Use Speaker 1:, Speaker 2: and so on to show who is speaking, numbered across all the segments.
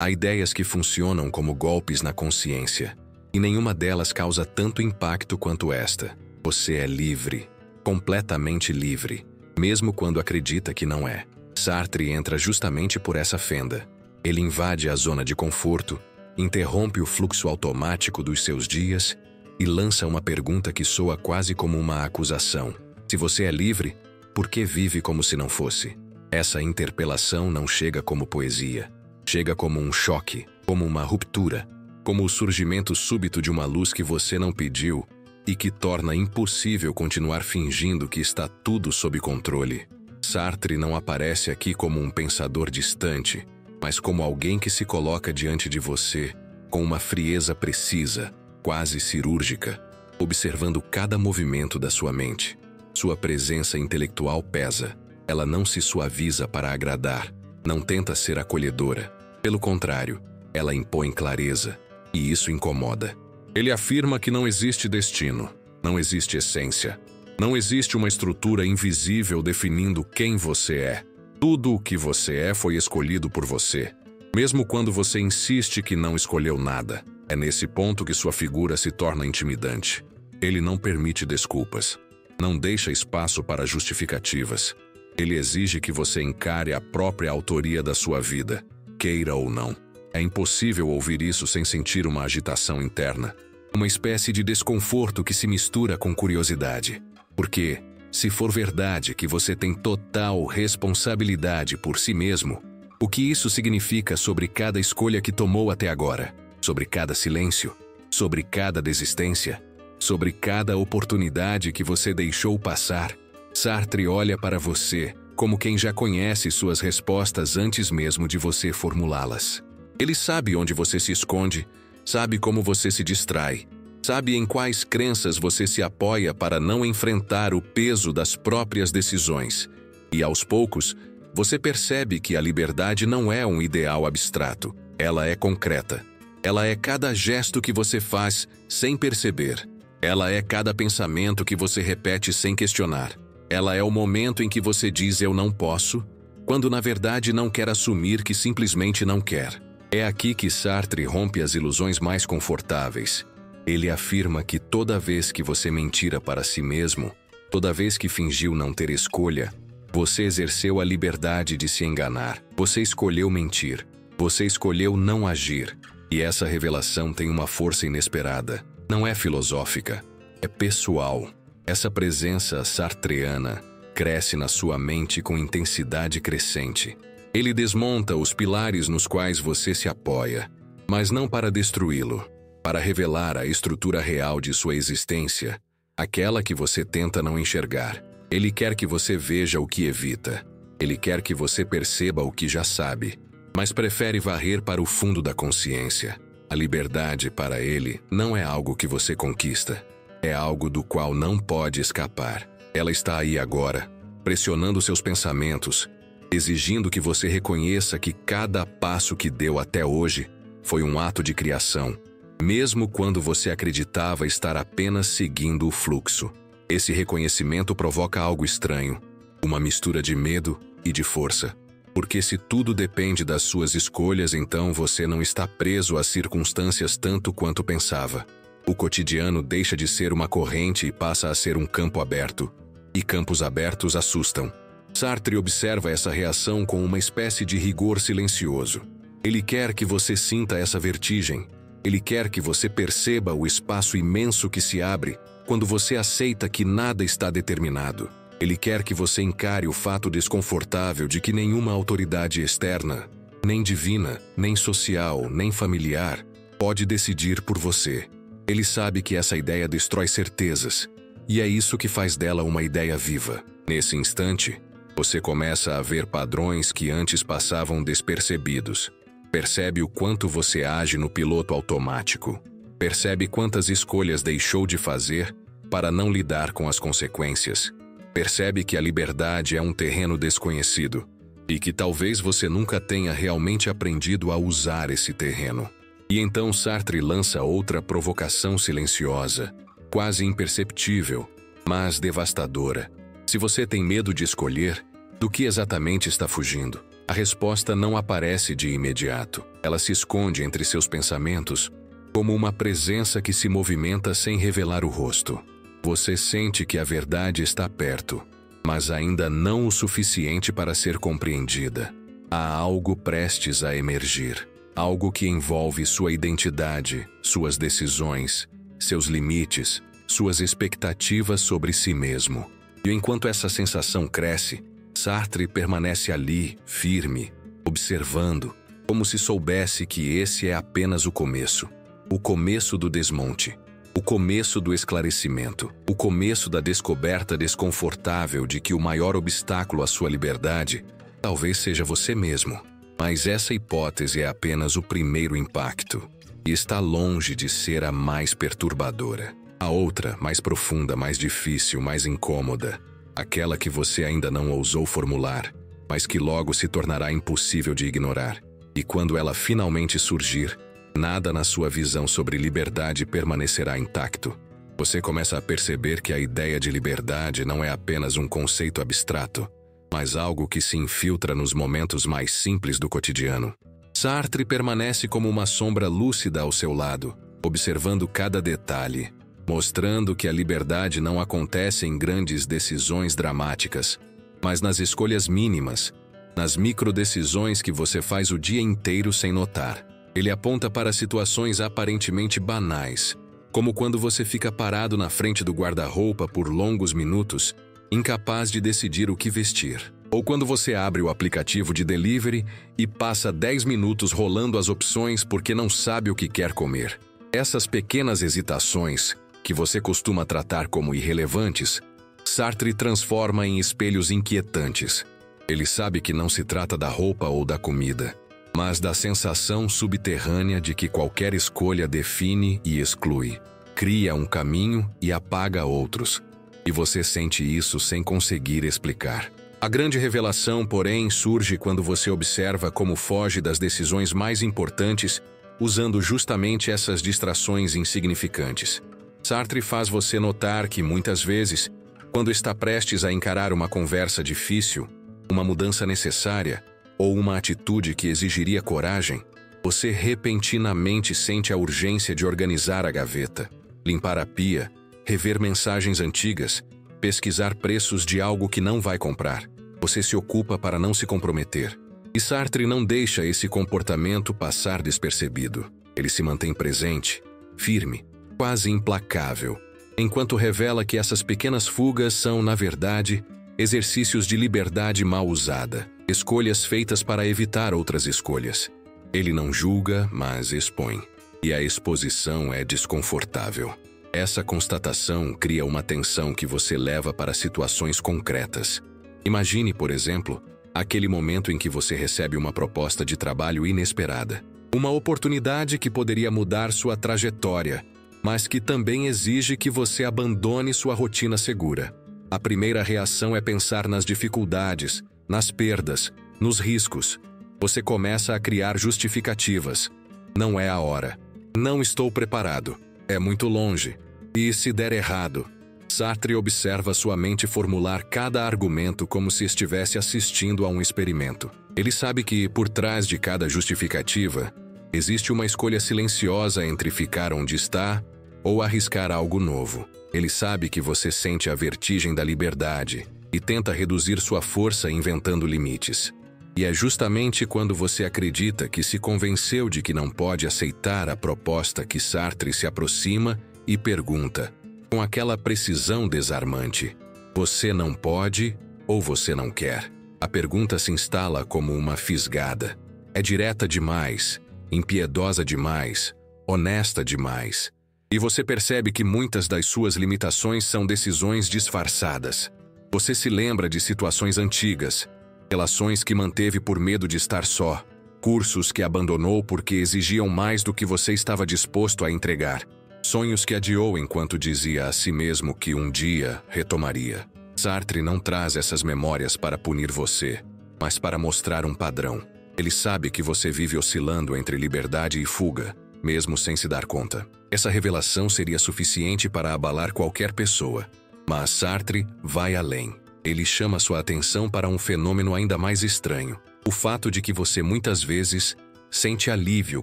Speaker 1: Há ideias que funcionam como golpes na consciência, e nenhuma delas causa tanto impacto quanto esta. Você é livre, completamente livre, mesmo quando acredita que não é. Sartre entra justamente por essa fenda. Ele invade a zona de conforto, interrompe o fluxo automático dos seus dias e lança uma pergunta que soa quase como uma acusação. Se você é livre, por que vive como se não fosse? Essa interpelação não chega como poesia. Chega como um choque, como uma ruptura, como o surgimento súbito de uma luz que você não pediu e que torna impossível continuar fingindo que está tudo sob controle. Sartre não aparece aqui como um pensador distante, mas como alguém que se coloca diante de você com uma frieza precisa, quase cirúrgica, observando cada movimento da sua mente. Sua presença intelectual pesa. Ela não se suaviza para agradar, não tenta ser acolhedora. Pelo contrário, ela impõe clareza, e isso incomoda. Ele afirma que não existe destino, não existe essência, não existe uma estrutura invisível definindo quem você é. Tudo o que você é foi escolhido por você, mesmo quando você insiste que não escolheu nada. É nesse ponto que sua figura se torna intimidante. Ele não permite desculpas, não deixa espaço para justificativas. Ele exige que você encare a própria autoria da sua vida, queira ou não. É impossível ouvir isso sem sentir uma agitação interna, uma espécie de desconforto que se mistura com curiosidade. Porque, se for verdade que você tem total responsabilidade por si mesmo, o que isso significa sobre cada escolha que tomou até agora, sobre cada silêncio, sobre cada desistência, sobre cada oportunidade que você deixou passar? Sartre olha para você como quem já conhece suas respostas antes mesmo de você formulá-las. Ele sabe onde você se esconde, sabe como você se distrai, sabe em quais crenças você se apoia para não enfrentar o peso das próprias decisões. E aos poucos, você percebe que a liberdade não é um ideal abstrato, ela é concreta. Ela é cada gesto que você faz sem perceber. Ela é cada pensamento que você repete sem questionar. Ela é o momento em que você diz eu não posso, quando na verdade não quer assumir que simplesmente não quer. É aqui que Sartre rompe as ilusões mais confortáveis. Ele afirma que toda vez que você mentira para si mesmo, toda vez que fingiu não ter escolha, você exerceu a liberdade de se enganar. Você escolheu mentir. Você escolheu não agir. E essa revelação tem uma força inesperada. Não é filosófica, é pessoal. Essa presença sartreana cresce na sua mente com intensidade crescente. Ele desmonta os pilares nos quais você se apoia, mas não para destruí-lo, para revelar a estrutura real de sua existência, aquela que você tenta não enxergar. Ele quer que você veja o que evita. Ele quer que você perceba o que já sabe, mas prefere varrer para o fundo da consciência. A liberdade, para ele, não é algo que você conquista. É algo do qual não pode escapar. Ela está aí agora, pressionando seus pensamentos, exigindo que você reconheça que cada passo que deu até hoje foi um ato de criação, mesmo quando você acreditava estar apenas seguindo o fluxo. Esse reconhecimento provoca algo estranho, uma mistura de medo e de força. Porque se tudo depende das suas escolhas, então você não está preso às circunstâncias tanto quanto pensava. O cotidiano deixa de ser uma corrente e passa a ser um campo aberto. E campos abertos assustam. Sartre observa essa reação com uma espécie de rigor silencioso. Ele quer que você sinta essa vertigem. Ele quer que você perceba o espaço imenso que se abre quando você aceita que nada está determinado. Ele quer que você encare o fato desconfortável de que nenhuma autoridade externa, nem divina, nem social, nem familiar, pode decidir por você. Ele sabe que essa ideia destrói certezas, e é isso que faz dela uma ideia viva. Nesse instante, você começa a ver padrões que antes passavam despercebidos. Percebe o quanto você age no piloto automático. Percebe quantas escolhas deixou de fazer para não lidar com as consequências. Percebe que a liberdade é um terreno desconhecido e que talvez você nunca tenha realmente aprendido a usar esse terreno. E então Sartre lança outra provocação silenciosa, quase imperceptível, mas devastadora. Se você tem medo de escolher, do que exatamente está fugindo? A resposta não aparece de imediato. Ela se esconde entre seus pensamentos como uma presença que se movimenta sem revelar o rosto. Você sente que a verdade está perto, mas ainda não o suficiente para ser compreendida. Há algo prestes a emergir. Algo que envolve sua identidade, suas decisões, seus limites, suas expectativas sobre si mesmo. E enquanto essa sensação cresce, Sartre permanece ali, firme, observando, como se soubesse que esse é apenas o começo. O começo do desmonte. O começo do esclarecimento. O começo da descoberta desconfortável de que o maior obstáculo à sua liberdade talvez seja você mesmo. Mas essa hipótese é apenas o primeiro impacto, e está longe de ser a mais perturbadora. A outra, mais profunda, mais difícil, mais incômoda, aquela que você ainda não ousou formular, mas que logo se tornará impossível de ignorar. E quando ela finalmente surgir, nada na sua visão sobre liberdade permanecerá intacto. Você começa a perceber que a ideia de liberdade não é apenas um conceito abstrato, mas algo que se infiltra nos momentos mais simples do cotidiano. Sartre permanece como uma sombra lúcida ao seu lado, observando cada detalhe, mostrando que a liberdade não acontece em grandes decisões dramáticas, mas nas escolhas mínimas, nas microdecisões que você faz o dia inteiro sem notar. Ele aponta para situações aparentemente banais, como quando você fica parado na frente do guarda-roupa por longos minutos, incapaz de decidir o que vestir. Ou quando você abre o aplicativo de delivery e passa 10 minutos rolando as opções porque não sabe o que quer comer. Essas pequenas hesitações, que você costuma tratar como irrelevantes, Sartre transforma em espelhos inquietantes. Ele sabe que não se trata da roupa ou da comida, mas da sensação subterrânea de que qualquer escolha define e exclui, cria um caminho e apaga outros. E você sente isso sem conseguir explicar. A grande revelação, porém, surge quando você observa como foge das decisões mais importantes, usando justamente essas distrações insignificantes. Sartre faz você notar que, muitas vezes, quando está prestes a encarar uma conversa difícil, uma mudança necessária ou uma atitude que exigiria coragem, você repentinamente sente a urgência de organizar a gaveta, limpar a pia, rever mensagens antigas, pesquisar preços de algo que não vai comprar. Você se ocupa para não se comprometer. E Sartre não deixa esse comportamento passar despercebido. Ele se mantém presente, firme, quase implacável, enquanto revela que essas pequenas fugas são, na verdade, exercícios de liberdade mal usada, escolhas feitas para evitar outras escolhas. Ele não julga, mas expõe. E a exposição é desconfortável. Essa constatação cria uma tensão que você leva para situações concretas. Imagine, por exemplo, aquele momento em que você recebe uma proposta de trabalho inesperada. Uma oportunidade que poderia mudar sua trajetória, mas que também exige que você abandone sua rotina segura. A primeira reação é pensar nas dificuldades, nas perdas, nos riscos. Você começa a criar justificativas. Não é a hora. Não estou preparado. É muito longe. E se der errado? Sartre observa sua mente formular cada argumento como se estivesse assistindo a um experimento. Ele sabe que, por trás de cada justificativa, existe uma escolha silenciosa entre ficar onde está ou arriscar algo novo. Ele sabe que você sente a vertigem da liberdade e tenta reduzir sua força inventando limites. E é justamente quando você acredita que se convenceu de que não pode aceitar a proposta que Sartre se aproxima e pergunta, com aquela precisão desarmante: você não pode ou você não quer? A pergunta se instala como uma fisgada. É direta demais, impiedosa demais, honesta demais. E você percebe que muitas das suas limitações são decisões disfarçadas. Você se lembra de situações antigas, relações que manteve por medo de estar só, cursos que abandonou porque exigiam mais do que você estava disposto a entregar, sonhos que adiou enquanto dizia a si mesmo que um dia retomaria. Sartre não traz essas memórias para punir você, mas para mostrar um padrão. Ele sabe que você vive oscilando entre liberdade e fuga, mesmo sem se dar conta. Essa revelação seria suficiente para abalar qualquer pessoa. Mas Sartre vai além. Ele chama sua atenção para um fenômeno ainda mais estranho: o fato de que você muitas vezes Sente alívio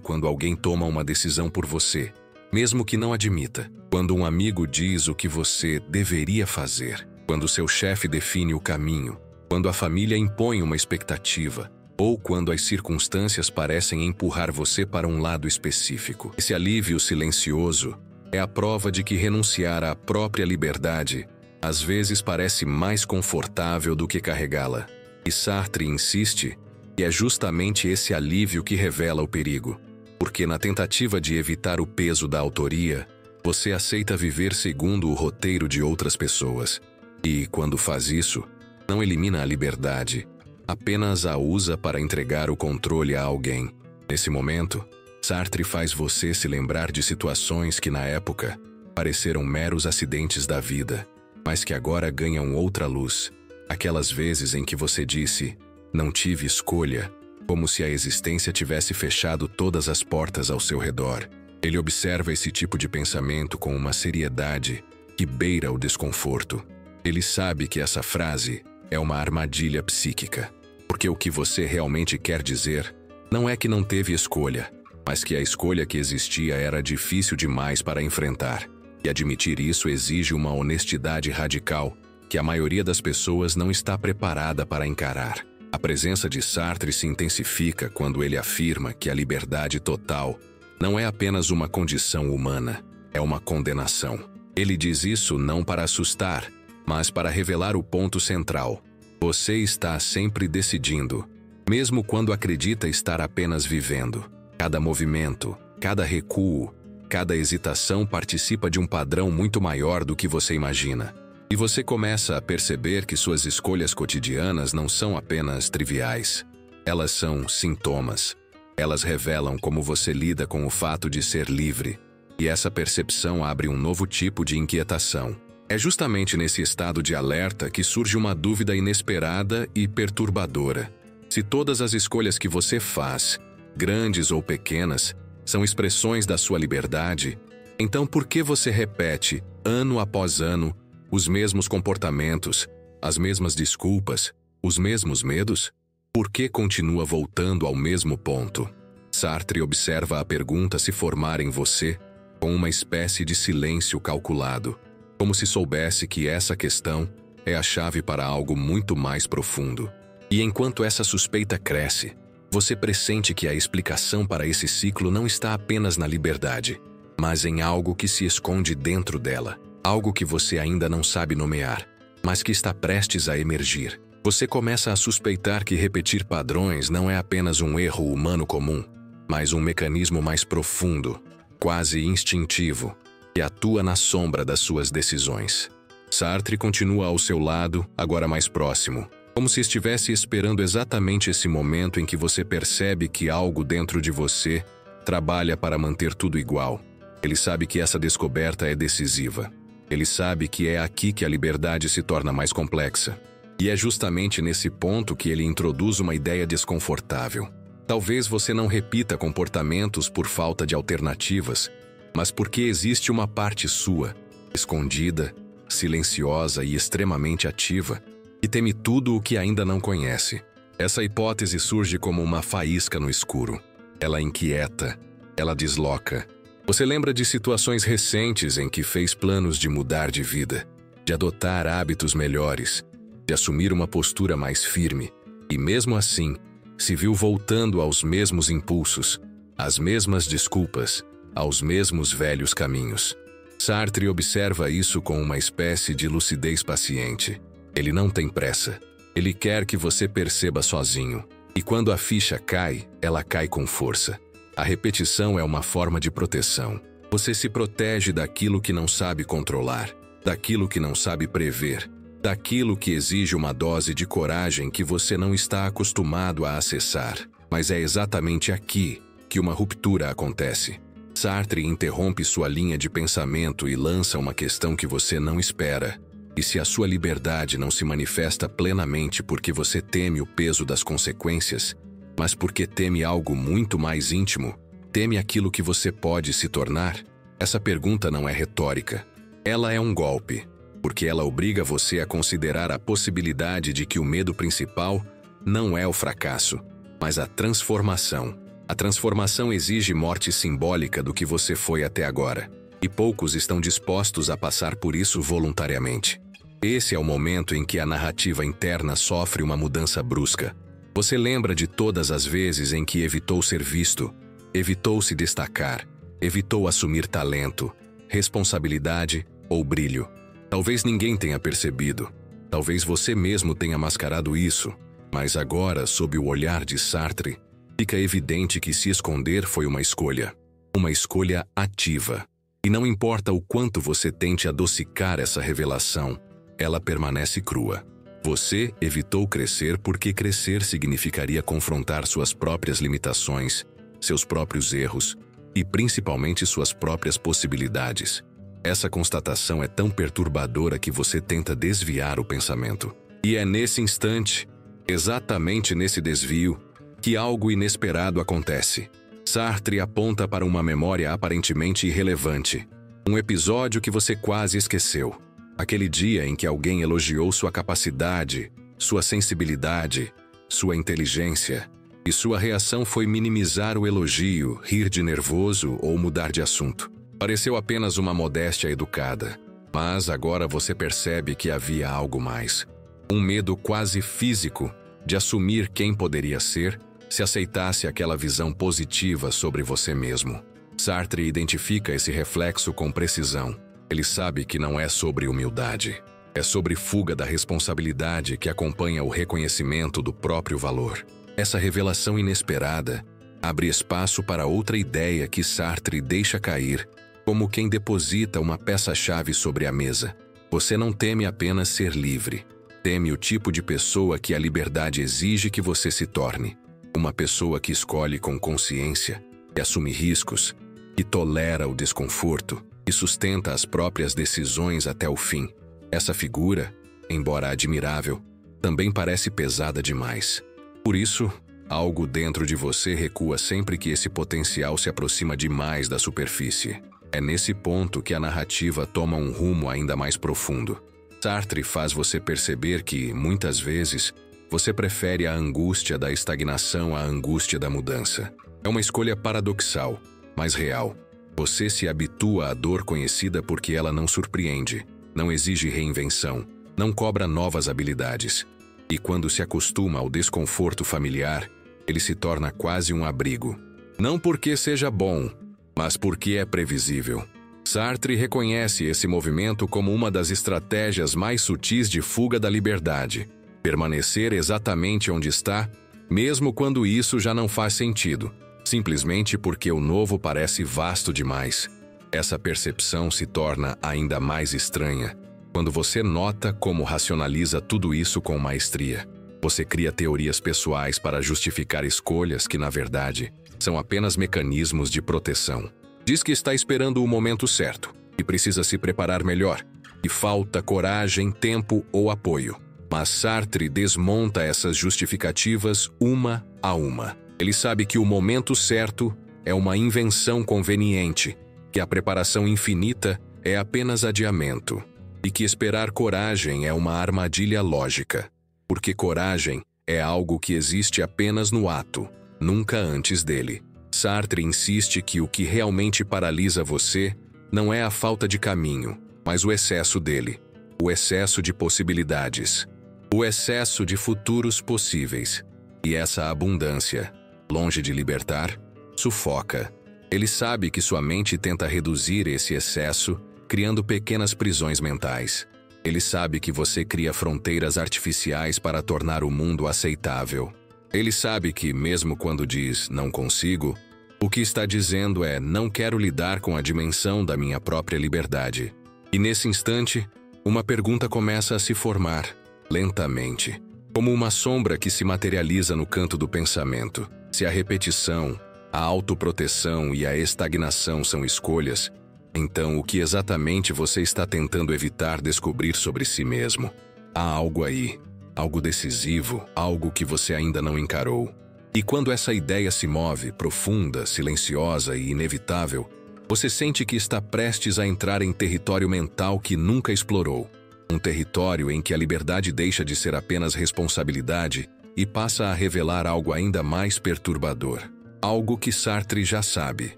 Speaker 1: quando alguém toma uma decisão por você, mesmo que não admita. Quando um amigo diz o que você deveria fazer. Quando seu chefe define o caminho. Quando a família impõe uma expectativa. Ou quando as circunstâncias parecem empurrar você para um lado específico. Esse alívio silencioso é a prova de que renunciar à própria liberdade às vezes parece mais confortável do que carregá-la. E Sartre insiste que é justamente esse alívio que revela o perigo. Porque na tentativa de evitar o peso da autoria, você aceita viver segundo o roteiro de outras pessoas. E, quando faz isso, não elimina a liberdade, apenas a usa para entregar o controle a alguém. Nesse momento, Sartre faz você se lembrar de situações que, na época, pareceram meros acidentes da vida, mas que agora ganham outra luz. Aquelas vezes em que você disse, não tive escolha, como se a existência tivesse fechado todas as portas ao seu redor. Ele observa esse tipo de pensamento com uma seriedade que beira o desconforto. Ele sabe que essa frase é uma armadilha psíquica, porque o que você realmente quer dizer não é que não teve escolha, mas que a escolha que existia era difícil demais para enfrentar. E admitir isso exige uma honestidade radical que a maioria das pessoas não está preparada para encarar. A presença de Sartre se intensifica quando ele afirma que a liberdade total não é apenas uma condição humana, é uma condenação. Ele diz isso não para assustar, mas para revelar o ponto central. Você está sempre decidindo, mesmo quando acredita estar apenas vivendo. Cada movimento, cada recuo, cada hesitação participa de um padrão muito maior do que você imagina. E você começa a perceber que suas escolhas cotidianas não são apenas triviais. Elas são sintomas. Elas revelam como você lida com o fato de ser livre. E essa percepção abre um novo tipo de inquietação. É justamente nesse estado de alerta que surge uma dúvida inesperada e perturbadora. Se todas as escolhas que você faz, grandes ou pequenas, são expressões da sua liberdade, então por que você repete, ano após ano, os mesmos comportamentos, as mesmas desculpas, os mesmos medos? Por que continua voltando ao mesmo ponto? Sartre observa a pergunta se formar em você com uma espécie de silêncio calculado, como se soubesse que essa questão é a chave para algo muito mais profundo. E enquanto essa suspeita cresce, você pressente que a explicação para esse ciclo não está apenas na liberdade, mas em algo que se esconde dentro dela. Algo que você ainda não sabe nomear, mas que está prestes a emergir. Você começa a suspeitar que repetir padrões não é apenas um erro humano comum, mas um mecanismo mais profundo, quase instintivo, que atua na sombra das suas decisões. Sartre continua ao seu lado, agora mais próximo, como se estivesse esperando exatamente esse momento em que você percebe que algo dentro de você trabalha para manter tudo igual. Ele sabe que essa descoberta é decisiva. Ele sabe que é aqui que a liberdade se torna mais complexa. E é justamente nesse ponto que ele introduz uma ideia desconfortável. Talvez você não repita comportamentos por falta de alternativas, mas porque existe uma parte sua, escondida, silenciosa e extremamente ativa, que teme tudo o que ainda não conhece. Essa hipótese surge como uma faísca no escuro. Ela inquieta, ela desloca. Você lembra de situações recentes em que fez planos de mudar de vida, de adotar hábitos melhores, de assumir uma postura mais firme, e mesmo assim, se viu voltando aos mesmos impulsos, às mesmas desculpas, aos mesmos velhos caminhos. Sartre observa isso com uma espécie de lucidez paciente. Ele não tem pressa. Ele quer que você perceba sozinho. E quando a ficha cai, ela cai com força. A repetição é uma forma de proteção. Você se protege daquilo que não sabe controlar, daquilo que não sabe prever, daquilo que exige uma dose de coragem que você não está acostumado a acessar. Mas é exatamente aqui que uma ruptura acontece. Sartre interrompe sua linha de pensamento e lança uma questão que você não espera. E se a sua liberdade não se manifesta plenamente porque você teme o peso das consequências, mas porque teme algo muito mais íntimo, teme aquilo que você pode se tornar? Essa pergunta não é retórica. Ela é um golpe, porque ela obriga você a considerar a possibilidade de que o medo principal não é o fracasso, mas a transformação. A transformação exige morte simbólica do que você foi até agora, e poucos estão dispostos a passar por isso voluntariamente. Esse é o momento em que a narrativa interna sofre uma mudança brusca. Você lembra de todas as vezes em que evitou ser visto, evitou se destacar, evitou assumir talento, responsabilidade ou brilho. Talvez ninguém tenha percebido, talvez você mesmo tenha mascarado isso, mas agora, sob o olhar de Sartre, fica evidente que se esconder foi uma escolha ativa. E não importa o quanto você tente adocicar essa revelação, ela permanece crua. Você evitou crescer porque crescer significaria confrontar suas próprias limitações, seus próprios erros e principalmente suas próprias possibilidades. Essa constatação é tão perturbadora que você tenta desviar o pensamento. E é nesse instante, exatamente nesse desvio, que algo inesperado acontece. Sartre aponta para uma memória aparentemente irrelevante. Um episódio que você quase esqueceu. Aquele dia em que alguém elogiou sua capacidade, sua sensibilidade, sua inteligência, e sua reação foi minimizar o elogio, rir de nervoso ou mudar de assunto. Pareceu apenas uma modéstia educada, mas agora você percebe que havia algo mais. Um medo quase físico de assumir quem poderia ser se aceitasse aquela visão positiva sobre você mesmo. Sartre identifica esse reflexo com precisão. Ele sabe que não é sobre humildade. É sobre fuga da responsabilidade que acompanha o reconhecimento do próprio valor. Essa revelação inesperada abre espaço para outra ideia que Sartre deixa cair, como quem deposita uma peça-chave sobre a mesa. Você não teme apenas ser livre. Teme o tipo de pessoa que a liberdade exige que você se torne. Uma pessoa que escolhe com consciência, que assume riscos, que tolera o desconforto e sustenta as próprias decisões até o fim. Essa figura, embora admirável, também parece pesada demais. Por isso, algo dentro de você recua sempre que esse potencial se aproxima demais da superfície. É nesse ponto que a narrativa toma um rumo ainda mais profundo. Sartre faz você perceber que, muitas vezes, você prefere a angústia da estagnação à angústia da mudança. É uma escolha paradoxal, mas real. Você se habitua à dor conhecida porque ela não surpreende, não exige reinvenção, não cobra novas habilidades. E quando se acostuma ao desconforto familiar, ele se torna quase um abrigo. Não porque seja bom, mas porque é previsível. Sartre reconhece esse movimento como uma das estratégias mais sutis de fuga da liberdade. Permanecer exatamente onde está, mesmo quando isso já não faz sentido, simplesmente porque o novo parece vasto demais. Essa percepção se torna ainda mais estranha quando você nota como racionaliza tudo isso com maestria. Você cria teorias pessoais para justificar escolhas que, na verdade, são apenas mecanismos de proteção. Diz que está esperando o momento certo e precisa se preparar melhor, e falta coragem, tempo ou apoio. Mas Sartre desmonta essas justificativas uma a uma. Ele sabe que o momento certo é uma invenção conveniente, que a preparação infinita é apenas adiamento, e que esperar coragem é uma armadilha lógica, porque coragem é algo que existe apenas no ato, nunca antes dele. Sartre insiste que o que realmente paralisa você não é a falta de caminho, mas o excesso dele, o excesso de possibilidades, o excesso de futuros possíveis. E essa abundância, longe de libertar, sufoca. Ele sabe que sua mente tenta reduzir esse excesso, criando pequenas prisões mentais. Ele sabe que você cria fronteiras artificiais para tornar o mundo aceitável. Ele sabe que, mesmo quando diz "não consigo", o que está dizendo é "não quero lidar com a dimensão da minha própria liberdade". E nesse instante, uma pergunta começa a se formar, lentamente, como uma sombra que se materializa no canto do pensamento. Se a repetição, a autoproteção e a estagnação são escolhas, então o que exatamente você está tentando evitar descobrir sobre si mesmo? Há algo aí, algo decisivo, algo que você ainda não encarou. E quando essa ideia se move, profunda, silenciosa e inevitável, você sente que está prestes a entrar em território mental que nunca explorou. Um território em que a liberdade deixa de ser apenas responsabilidade e passa a revelar algo ainda mais perturbador. Algo que Sartre já sabe,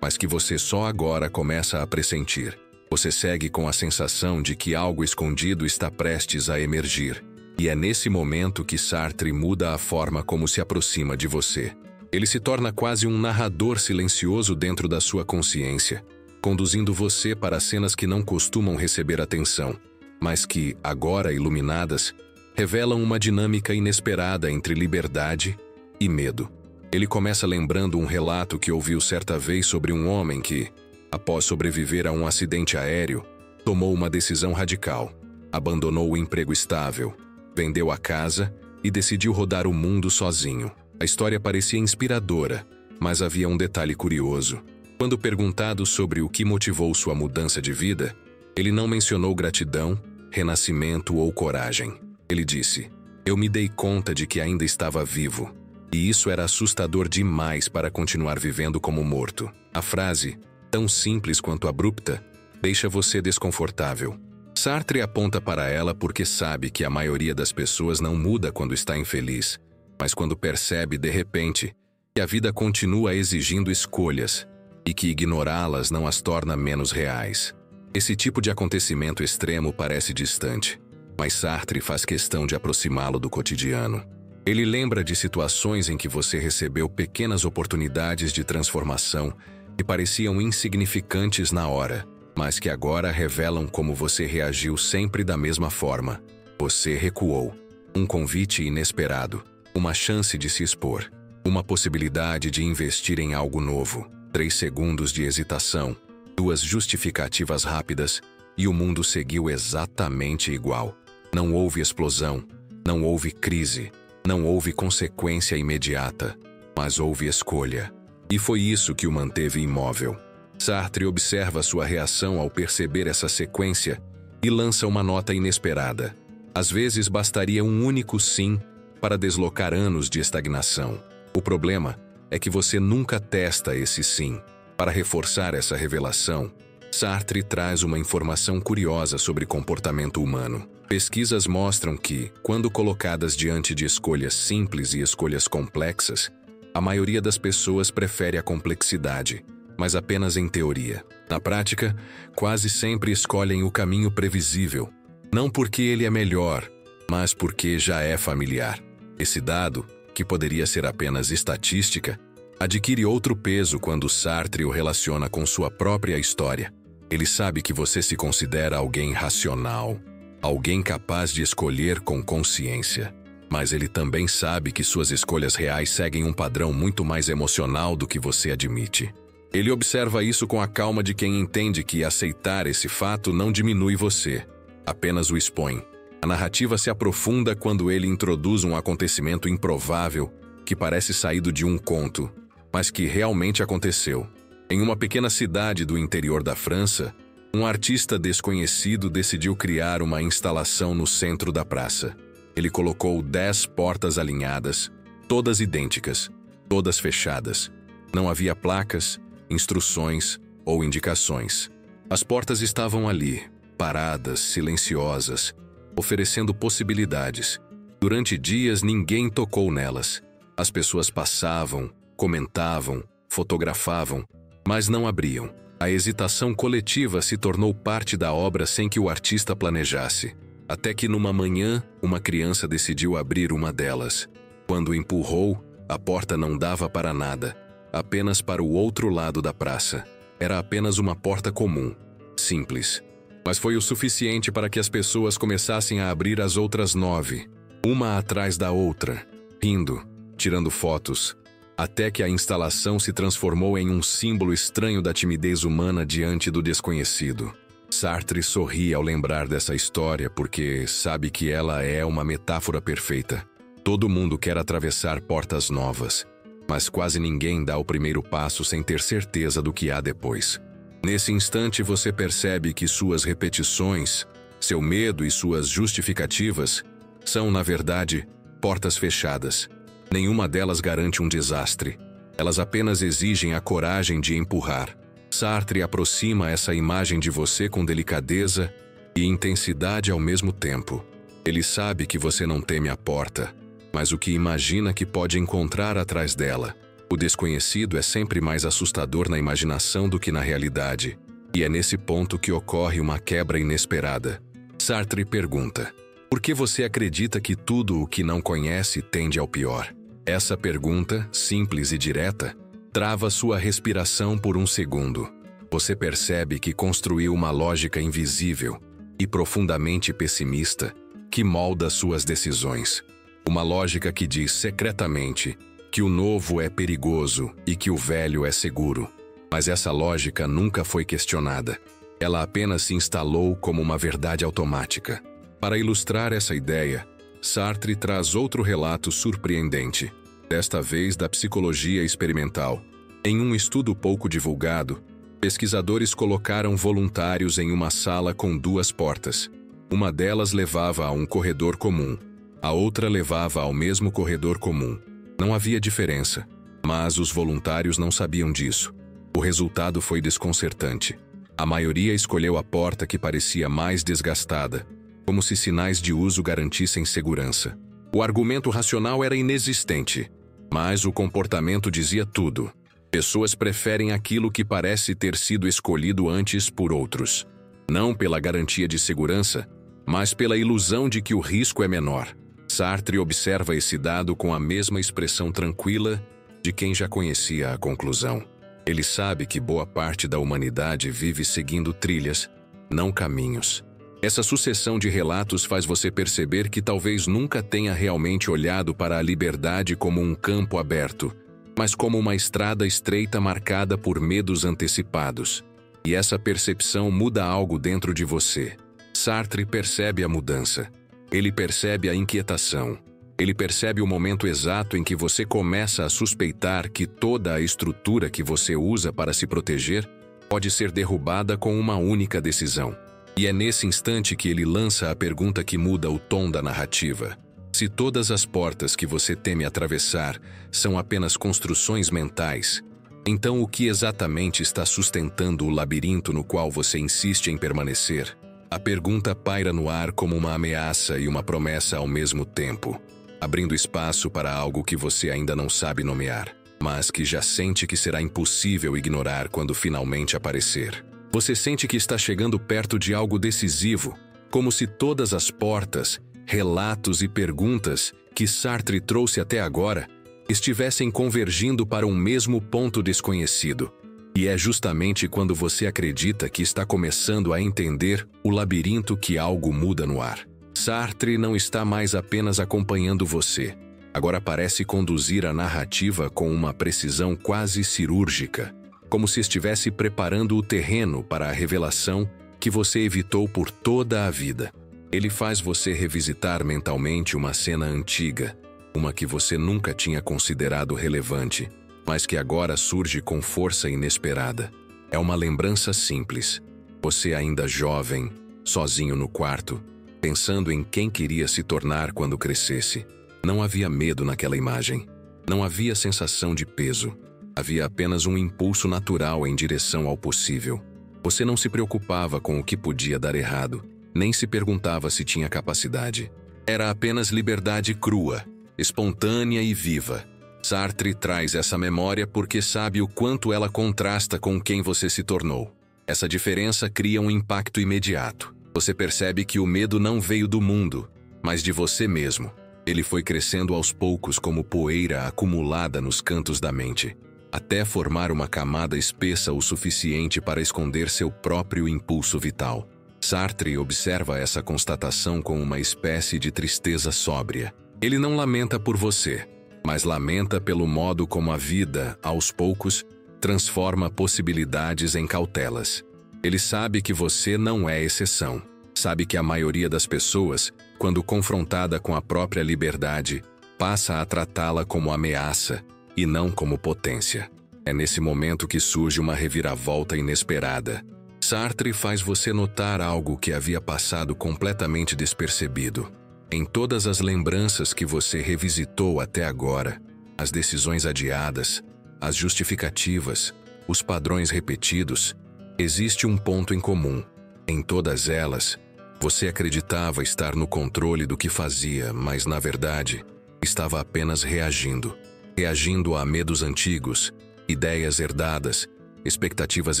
Speaker 1: mas que você só agora começa a pressentir. Você segue com a sensação de que algo escondido está prestes a emergir. E é nesse momento que Sartre muda a forma como se aproxima de você. Ele se torna quase um narrador silencioso dentro da sua consciência, conduzindo você para cenas que não costumam receber atenção, mas que, agora iluminadas, revelam uma dinâmica inesperada entre liberdade e medo. Ele começa lembrando um relato que ouviu certa vez sobre um homem que, após sobreviver a um acidente aéreo, tomou uma decisão radical. Abandonou o emprego estável, vendeu a casa e decidiu rodar o mundo sozinho. A história parecia inspiradora, mas havia um detalhe curioso. Quando perguntado sobre o que motivou sua mudança de vida, ele não mencionou gratidão, renascimento ou coragem. Ele disse: "Eu me dei conta de que ainda estava vivo, e isso era assustador demais para continuar vivendo como morto." A frase, tão simples quanto abrupta, deixa você desconfortável. Sartre aponta para ela porque sabe que a maioria das pessoas não muda quando está infeliz, mas quando percebe, de repente, que a vida continua exigindo escolhas e que ignorá-las não as torna menos reais. Esse tipo de acontecimento extremo parece distante, mas Sartre faz questão de aproximá-lo do cotidiano. Ele lembra de situações em que você recebeu pequenas oportunidades de transformação que pareciam insignificantes na hora, mas que agora revelam como você reagiu sempre da mesma forma. Você recuou. Um convite inesperado, uma chance de se expor, uma possibilidade de investir em algo novo. 3 segundos de hesitação, 2 justificativas rápidas, e o mundo seguiu exatamente igual. Não houve explosão, não houve crise, não houve consequência imediata, mas houve escolha. E foi isso que o manteve imóvel. Sartre observa sua reação ao perceber essa sequência e lança uma nota inesperada. Às vezes bastaria um único sim para deslocar anos de estagnação. O problema é que você nunca testa esse sim. Para reforçar essa revelação, Sartre traz uma informação curiosa sobre comportamento humano. Pesquisas mostram que, quando colocadas diante de escolhas simples e escolhas complexas, a maioria das pessoas prefere a complexidade, mas apenas em teoria. Na prática, quase sempre escolhem o caminho previsível, não porque ele é melhor, mas porque já é familiar. Esse dado, que poderia ser apenas estatística, adquire outro peso quando Sartre o relaciona com sua própria história. Ele sabe que você se considera alguém racional, alguém capaz de escolher com consciência. Mas ele também sabe que suas escolhas reais seguem um padrão muito mais emocional do que você admite. Ele observa isso com a calma de quem entende que aceitar esse fato não diminui você, apenas o expõe. A narrativa se aprofunda quando ele introduz um acontecimento improvável que parece saído de um conto, mas que realmente aconteceu. Em uma pequena cidade do interior da França, um artista desconhecido decidiu criar uma instalação no centro da praça. Ele colocou 10 portas alinhadas, todas idênticas, todas fechadas. Não havia placas, instruções ou indicações. As portas estavam ali, paradas, silenciosas, oferecendo possibilidades. Durante dias ninguém tocou nelas. As pessoas passavam, comentavam, fotografavam, mas não abriam. A hesitação coletiva se tornou parte da obra sem que o artista planejasse. Até que numa manhã, uma criança decidiu abrir uma delas. Quando empurrou, a porta não dava para nada, apenas para o outro lado da praça. Era apenas uma porta comum, simples. Mas foi o suficiente para que as pessoas começassem a abrir as outras 9, uma atrás da outra, rindo, tirando fotos, até que a instalação se transformou em um símbolo estranho da timidez humana diante do desconhecido. Sartre sorri ao lembrar dessa história porque sabe que ela é uma metáfora perfeita. Todo mundo quer atravessar portas novas, mas quase ninguém dá o primeiro passo sem ter certeza do que há depois. Nesse instante você percebe que suas repetições, seu medo e suas justificativas são, na verdade, portas fechadas. Nenhuma delas garante um desastre. Elas apenas exigem a coragem de empurrar. Sartre aproxima essa imagem de você com delicadeza e intensidade ao mesmo tempo. Ele sabe que você não teme a porta, mas o que imagina que pode encontrar atrás dela. O desconhecido é sempre mais assustador na imaginação do que na realidade, e é nesse ponto que ocorre uma quebra inesperada. Sartre pergunta: por que você acredita que tudo o que não conhece tende ao pior? Essa pergunta, simples e direta, trava sua respiração por um segundo. Você percebe que construiu uma lógica invisível e profundamente pessimista que molda suas decisões. Uma lógica que diz secretamente que o novo é perigoso e que o velho é seguro. Mas essa lógica nunca foi questionada. Ela apenas se instalou como uma verdade automática. Para ilustrar essa ideia, Sartre traz outro relato surpreendente, desta vez da psicologia experimental. Em um estudo pouco divulgado, pesquisadores colocaram voluntários em uma sala com 2 portas. Uma delas levava a um corredor comum, a outra levava ao mesmo corredor comum. Não havia diferença, mas os voluntários não sabiam disso. O resultado foi desconcertante. A maioria escolheu a porta que parecia mais desgastada, como se sinais de uso garantissem segurança. O argumento racional era inexistente, mas o comportamento dizia tudo. Pessoas preferem aquilo que parece ter sido escolhido antes por outros. Não pela garantia de segurança, mas pela ilusão de que o risco é menor. Sartre observa esse dado com a mesma expressão tranquila de quem já conhecia a conclusão. Ele sabe que boa parte da humanidade vive seguindo trilhas, não caminhos. Essa sucessão de relatos faz você perceber que talvez nunca tenha realmente olhado para a liberdade como um campo aberto, mas como uma estrada estreita marcada por medos antecipados. E essa percepção muda algo dentro de você. Sartre percebe a mudança. Ele percebe a inquietação. Ele percebe o momento exato em que você começa a suspeitar que toda a estrutura que você usa para se proteger pode ser derrubada com uma única decisão. E é nesse instante que ele lança a pergunta que muda o tom da narrativa. Se todas as portas que você teme atravessar são apenas construções mentais, então o que exatamente está sustentando o labirinto no qual você insiste em permanecer? A pergunta paira no ar como uma ameaça e uma promessa ao mesmo tempo, abrindo espaço para algo que você ainda não sabe nomear, mas que já sente que será impossível ignorar quando finalmente aparecer. Você sente que está chegando perto de algo decisivo, como se todas as portas, relatos e perguntas que Sartre trouxe até agora estivessem convergindo para um mesmo ponto desconhecido. E é justamente quando você acredita que está começando a entender o labirinto que algo muda no ar. Sartre não está mais apenas acompanhando você. Agora parece conduzir a narrativa com uma precisão quase cirúrgica, como se estivesse preparando o terreno para a revelação que você evitou por toda a vida. Ele faz você revisitar mentalmente uma cena antiga, uma que você nunca tinha considerado relevante, mas que agora surge com força inesperada. É uma lembrança simples. Você ainda jovem, sozinho no quarto, pensando em quem queria se tornar quando crescesse. Não havia medo naquela imagem. Não havia sensação de peso. Havia apenas um impulso natural em direção ao possível. Você não se preocupava com o que podia dar errado, nem se perguntava se tinha capacidade. Era apenas liberdade crua, espontânea e viva. Sartre traz essa memória porque sabe o quanto ela contrasta com quem você se tornou. Essa diferença cria um impacto imediato. Você percebe que o medo não veio do mundo, mas de você mesmo. Ele foi crescendo aos poucos como poeira acumulada nos cantos da mente, até formar uma camada espessa o suficiente para esconder seu próprio impulso vital. Sartre observa essa constatação com uma espécie de tristeza sóbria. Ele não lamenta por você, mas lamenta pelo modo como a vida, aos poucos, transforma possibilidades em cautelas. Ele sabe que você não é exceção. Sabe que a maioria das pessoas, quando confrontada com a própria liberdade, passa a tratá-la como ameaça e não como potência. É nesse momento que surge uma reviravolta inesperada. Sartre faz você notar algo que havia passado completamente despercebido. Em todas as lembranças que você revisitou até agora, as decisões adiadas, as justificativas, os padrões repetidos, existe um ponto em comum. Em todas elas, você acreditava estar no controle do que fazia, mas, na verdade, estava apenas reagindo. reagindo a medos antigos, ideias herdadas, expectativas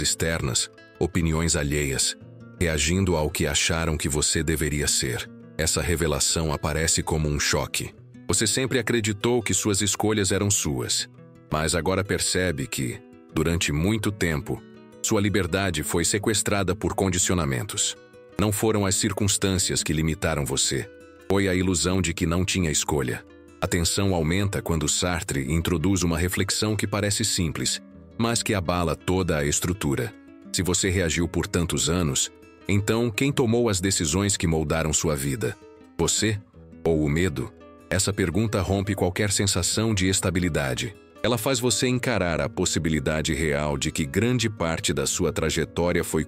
Speaker 1: externas, opiniões alheias, reagindo ao que acharam que você deveria ser. Essa revelação aparece como um choque. Você sempre acreditou que suas escolhas eram suas, mas agora percebe que, durante muito tempo, sua liberdade foi sequestrada por condicionamentos. Não foram as circunstâncias que limitaram você. Foi a ilusão de que não tinha escolha. A tensão aumenta quando Sartre introduz uma reflexão que parece simples, mas que abala toda a estrutura. Se você reagiu por tantos anos, então quem tomou as decisões que moldaram sua vida? Você ou o medo? Essa pergunta rompe qualquer sensação de estabilidade. Ela faz você encarar a possibilidade real de que grande parte da sua trajetória foi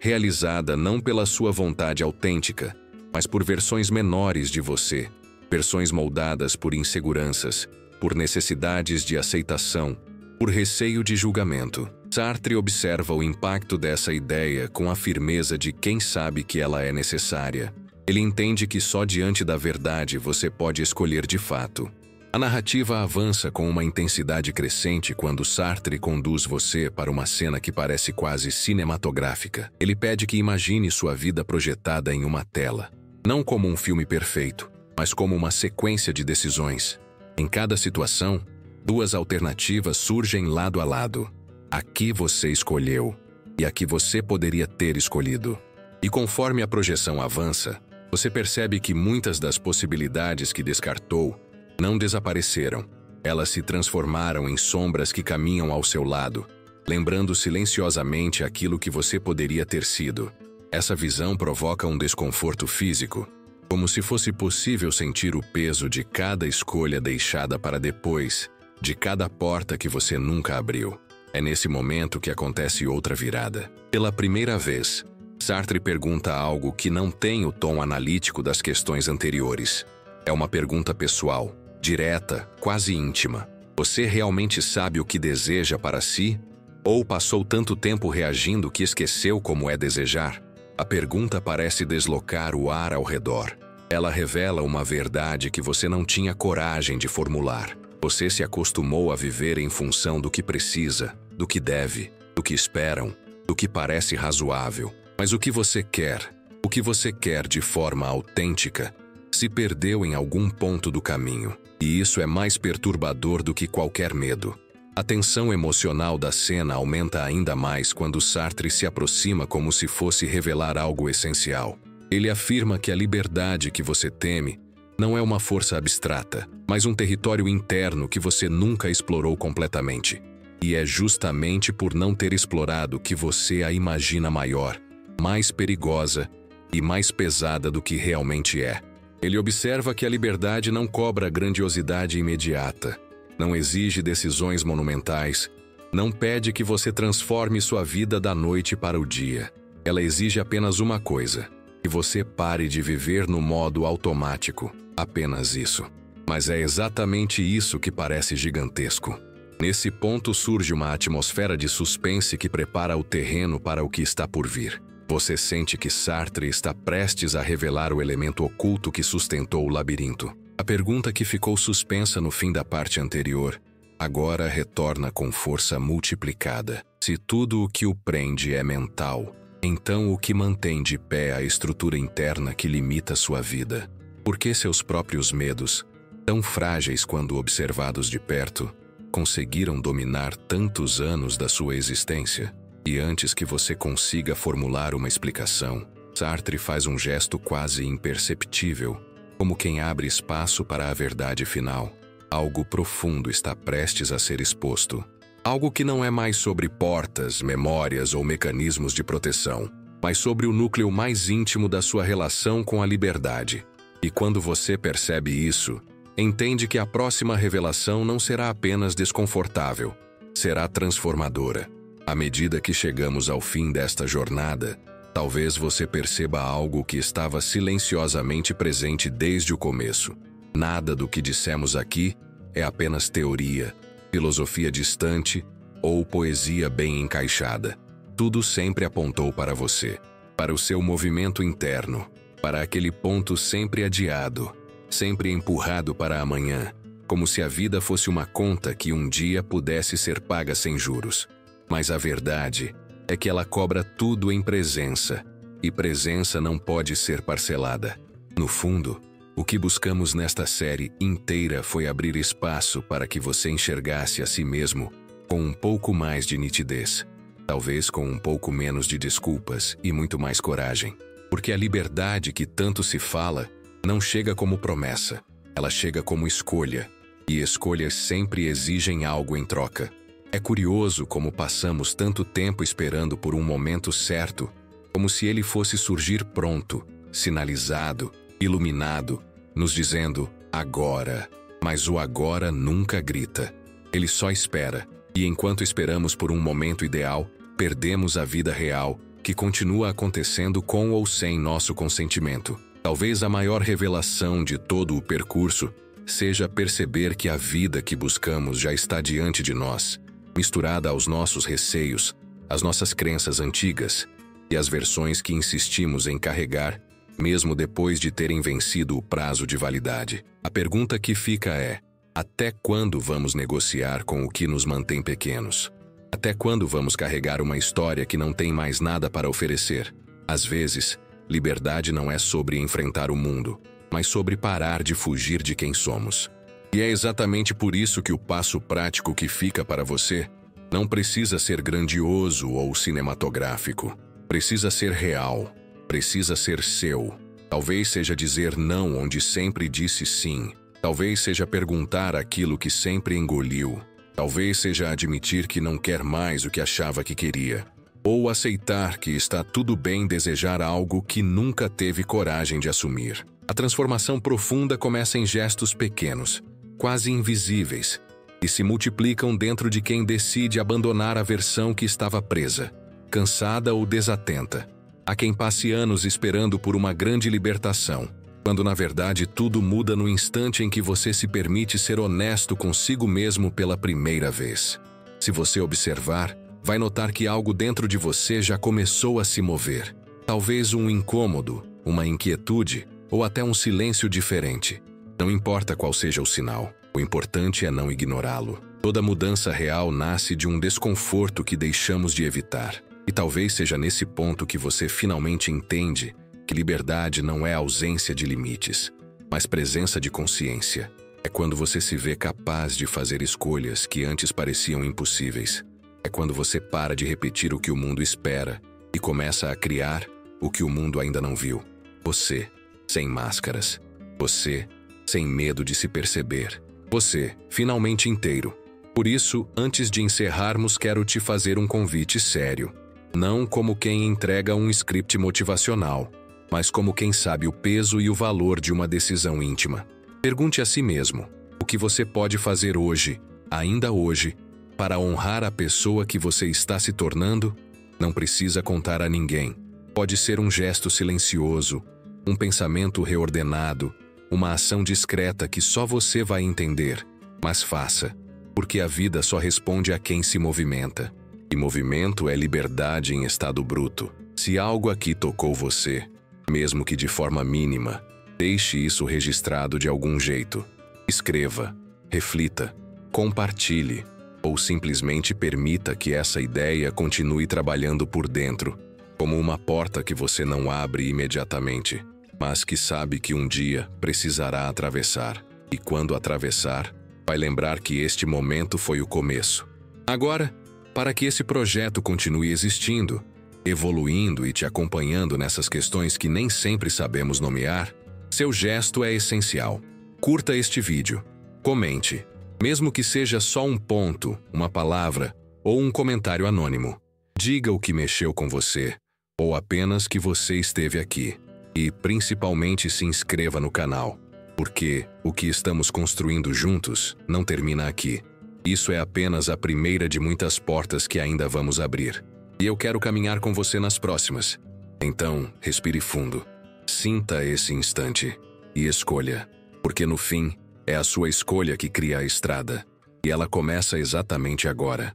Speaker 1: realizada não pela sua vontade autêntica, mas por versões menores de você, versões moldadas por inseguranças, por necessidades de aceitação, por receio de julgamento. Sartre observa o impacto dessa ideia com a firmeza de quem sabe que ela é necessária. Ele entende que só diante da verdade você pode escolher de fato. A narrativa avança com uma intensidade crescente quando Sartre conduz você para uma cena que parece quase cinematográfica. Ele pede que imagine sua vida projetada em uma tela, não como um filme perfeito, mas como uma sequência de decisões. Em cada situação, duas alternativas surgem lado a lado. A que você escolheu e a que você poderia ter escolhido. E conforme a projeção avança, você percebe que muitas das possibilidades que descartou não desapareceram. Elas se transformaram em sombras que caminham ao seu lado, lembrando silenciosamente aquilo que você poderia ter sido. Essa visão provoca um desconforto físico, como se fosse possível sentir o peso de cada escolha deixada para depois, de cada porta que você nunca abriu. É nesse momento que acontece outra virada. Pela primeira vez, Sartre pergunta algo que não tem o tom analítico das questões anteriores. É uma pergunta pessoal, direta, quase íntima. Você realmente sabe o que deseja para si? Ou passou tanto tempo reagindo que esqueceu como é desejar? A pergunta parece deslocar o ar ao redor. Ela revela uma verdade que você não tinha coragem de formular. Você se acostumou a viver em função do que precisa, do que deve, do que esperam, do que parece razoável. Mas o que você quer de forma autêntica, se perdeu em algum ponto do caminho. E isso é mais perturbador do que qualquer medo. A tensão emocional da cena aumenta ainda mais quando Sartre se aproxima como se fosse revelar algo essencial. Ele afirma que a liberdade que você teme não é uma força abstrata, mas um território interno que você nunca explorou completamente. E é justamente por não ter explorado que você a imagina maior, mais perigosa e mais pesada do que realmente é. Ele observa que a liberdade não cobra grandiosidade imediata, não exige decisões monumentais, não pede que você transforme sua vida da noite para o dia. Ela exige apenas uma coisa: que você pare de viver no modo automático. Apenas isso. Mas é exatamente isso que parece gigantesco. Nesse ponto surge uma atmosfera de suspense que prepara o terreno para o que está por vir. Você sente que Sartre está prestes a revelar o elemento oculto que sustentou o labirinto. A pergunta que ficou suspensa no fim da parte anterior, agora retorna com força multiplicada. Se tudo o que o prende é mental, então o que mantém de pé a estrutura interna que limita sua vida? Por que seus próprios medos, tão frágeis quando observados de perto, conseguiram dominar tantos anos da sua existência? E antes que você consiga formular uma explicação, Sartre faz um gesto quase imperceptível, como quem abre espaço para a verdade final. Algo profundo está prestes a ser exposto. Algo que não é mais sobre portas, memórias ou mecanismos de proteção, mas sobre o núcleo mais íntimo da sua relação com a liberdade. E quando você percebe isso, entende que a próxima revelação não será apenas desconfortável, será transformadora. À medida que chegamos ao fim desta jornada, talvez você perceba algo que estava silenciosamente presente desde o começo. Nada do que dissemos aqui é apenas teoria, filosofia distante ou poesia bem encaixada. Tudo sempre apontou para você, para o seu movimento interno, para aquele ponto sempre adiado, sempre empurrado para amanhã, como se a vida fosse uma conta que um dia pudesse ser paga sem juros. Mas a verdade é que ela cobra tudo em presença, e presença não pode ser parcelada. No fundo, o que buscamos nesta série inteira foi abrir espaço para que você enxergasse a si mesmo com um pouco mais de nitidez, talvez com um pouco menos de desculpas e muito mais coragem. Porque a liberdade que tanto se fala não chega como promessa, ela chega como escolha, e escolhas sempre exigem algo em troca. É curioso como passamos tanto tempo esperando por um momento certo, como se ele fosse surgir pronto, sinalizado, iluminado, nos dizendo agora. Mas o agora nunca grita. Ele só espera, e enquanto esperamos por um momento ideal, perdemos a vida real, que continua acontecendo com ou sem nosso consentimento. Talvez a maior revelação de todo o percurso seja perceber que a vida que buscamos já está diante de nós, misturada aos nossos receios, às nossas crenças antigas e às versões que insistimos em carregar, mesmo depois de terem vencido o prazo de validade. A pergunta que fica é: até quando vamos negociar com o que nos mantém pequenos? Até quando vamos carregar uma história que não tem mais nada para oferecer? Às vezes, liberdade não é sobre enfrentar o mundo, mas sobre parar de fugir de quem somos. E é exatamente por isso que o passo prático que fica para você não precisa ser grandioso ou cinematográfico. Precisa ser real. Precisa ser seu. Talvez seja dizer não onde sempre disse sim. Talvez seja perguntar aquilo que sempre engoliu. Talvez seja admitir que não quer mais o que achava que queria. Ou aceitar que está tudo bem desejar algo que nunca teve coragem de assumir. A transformação profunda começa em gestos pequenos, quase invisíveis, e se multiplicam dentro de quem decide abandonar a versão que estava presa, cansada ou desatenta. Há quem passe anos esperando por uma grande libertação, quando na verdade tudo muda no instante em que você se permite ser honesto consigo mesmo pela primeira vez. Se você observar, vai notar que algo dentro de você já começou a se mover. Talvez um incômodo, uma inquietude ou até um silêncio diferente. Não importa qual seja o sinal, o importante é não ignorá-lo. Toda mudança real nasce de um desconforto que deixamos de evitar. E talvez seja nesse ponto que você finalmente entende que liberdade não é ausência de limites, mas presença de consciência. É quando você se vê capaz de fazer escolhas que antes pareciam impossíveis. É quando você para de repetir o que o mundo espera e começa a criar o que o mundo ainda não viu. Você, sem máscaras. Você, sem medo de se perceber. Você, finalmente inteiro. Por isso, antes de encerrarmos, quero te fazer um convite sério. Não como quem entrega um script motivacional, mas como quem sabe o peso e o valor de uma decisão íntima. Pergunte a si mesmo: o que você pode fazer hoje, ainda hoje, para honrar a pessoa que você está se tornando? Não precisa contar a ninguém. Pode ser um gesto silencioso, um pensamento reordenado, uma ação discreta que só você vai entender. Mas faça, porque a vida só responde a quem se movimenta. E movimento é liberdade em estado bruto. Se algo aqui tocou você, mesmo que de forma mínima, deixe isso registrado de algum jeito. Escreva, reflita, compartilhe, ou simplesmente permita que essa ideia continue trabalhando por dentro, como uma porta que você não abre imediatamente, mas que sabe que um dia precisará atravessar. E quando atravessar, vai lembrar que este momento foi o começo. Agora, para que esse projeto continue existindo, evoluindo e te acompanhando nessas questões que nem sempre sabemos nomear, seu gesto é essencial. Curta este vídeo. Comente, mesmo que seja só um ponto, uma palavra ou um comentário anônimo. Diga o que mexeu com você, ou apenas que você esteve aqui. E, principalmente, se inscreva no canal, porque o que estamos construindo juntos não termina aqui. Isso é apenas a primeira de muitas portas que ainda vamos abrir. E eu quero caminhar com você nas próximas. Então, respire fundo. Sinta esse instante e escolha, porque no fim, é a sua escolha que cria a estrada. E ela começa exatamente agora.